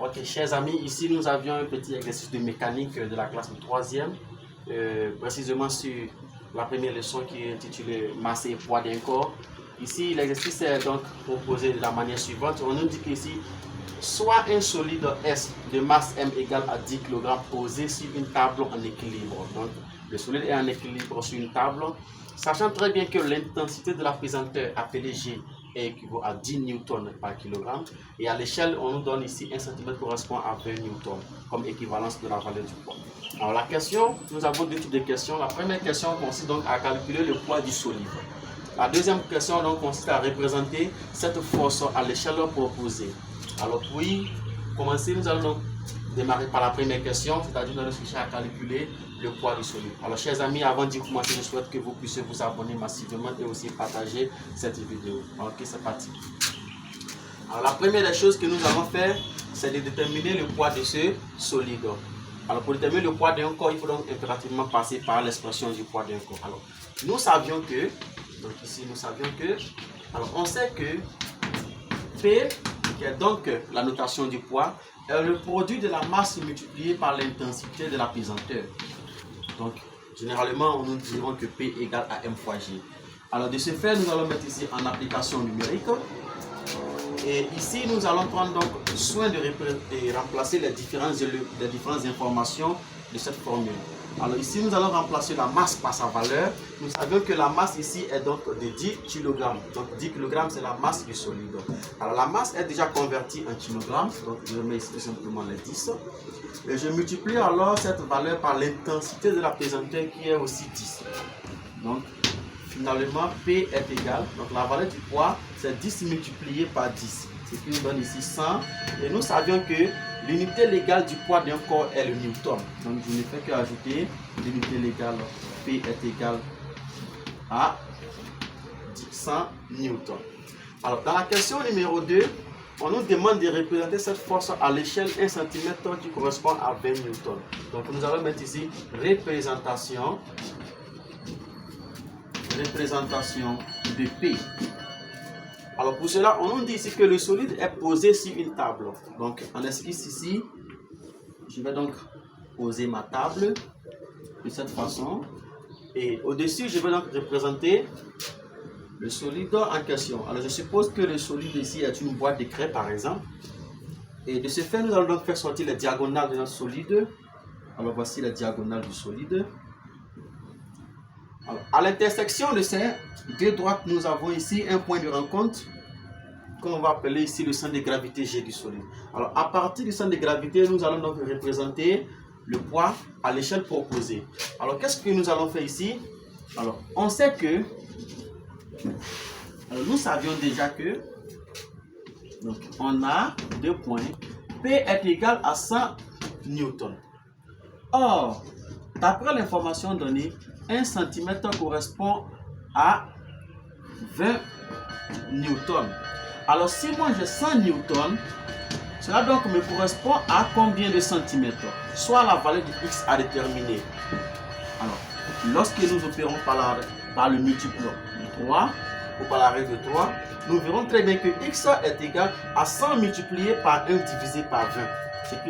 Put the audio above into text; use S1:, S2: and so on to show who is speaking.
S1: Ok, chers amis, ici nous avions un petit exercice de mécanique de la classe de 3e, précisément sur la première leçon qui est intitulée masse et poids d'un corps. Ici, l'exercice est donc proposé de la manière suivante. On nous dit qu'ici, soit un solide S de masse M égale à 10 kg posé sur une table en équilibre. Donc, le solide est en équilibre sur une table, sachant très bien que l'intensité de la pesanteur appelée G équivaut à 10 newtons par kilogramme. Et à l'échelle, on nous donne ici 1 cm correspond à 20 newtons comme équivalence de la valeur du poids. Alors la question, nous avons deux types de questions. La première question consiste donc à calculer le poids du solide. La deuxième question donc consiste à représenter cette force à l'échelle proposée. Alors pour y commencer, nous allons donc démarrer par la première question, c'est-à-dire nous allons chercher à calculer le poids du solide. Alors chers amis, avant d'y commencer, je souhaite que vous puissiez vous abonner massivement et aussi partager cette vidéo. Ok, c'est parti. Alors la première des choses que nous allons faire, c'est de déterminer le poids de ce solide. Alors pour déterminer le poids d'un corps, il faut donc impérativement passer par l'expression du poids d'un corps. Alors nous savions que, donc ici nous savions que, alors on sait que P, qui est donc la notation du poids, est le produit de la masse multipliée par l'intensité de la pesanteur. Donc, généralement, nous dirons que P égale à M fois G. Alors, de ce fait, nous allons mettre ici en application numérique. Et ici, nous allons prendre donc soin de remplacer les différentes informations de cette formule. Alors ici, nous allons remplacer la masse par sa valeur. Nous savons que la masse ici est donc de 10 kg. Donc 10 kg, c'est la masse du solide. Alors la masse est déjà convertie en kg. Donc je mets ici tout simplement les 10. Et je multiplie alors cette valeur par l'intensité de la pesanteur qui est aussi 10. Donc finalement, P est égal. Donc la valeur du poids, c'est 10 multiplié par 10. Ce qui nous donne ici 100. Et nous savions que l'unité légale du poids d'un corps est le newton. Donc je ne fais qu'ajouter l'unité légale P est égal à 100 newtons. Alors dans la question numéro 2, on nous demande de représenter cette force à l'échelle 1 cm qui correspond à 20 newtons. Donc nous allons mettre ici représentation de P. Alors pour cela, on nous dit ici que le solide est posé sur une table. Donc en esquisse ici, je vais donc poser ma table de cette façon. Et au-dessus, je vais donc représenter le solide en question. Alors je suppose que le solide ici est une boîte de craie par exemple. Et de ce fait, nous allons donc faire sortir les diagonales de notre solide. Alors voici les diagonales du solide. Alors, à l'intersection de ces deux droites, nous avons ici un point de rencontre qu'on va appeler ici le centre de gravité G du solide. Alors à partir du centre de gravité, nous allons donc représenter le poids à l'échelle proposée. Alors qu'est-ce que nous allons faire ici? Alors on sait que, nous savions déjà que, donc on a deux points, P est égal à 100 newtons. Or, d'après l'information donnée, 1 cm correspond à 20 newtons. Alors si moi j'ai 100 newtons, cela donc me correspond à combien de centimètres? Soit la valeur de x à déterminer. Alors, lorsque nous opérons par le multiple de 3, ou par la règle de 3, nous verrons très bien que x est égal à 100 multiplié par 1 divisé par 20.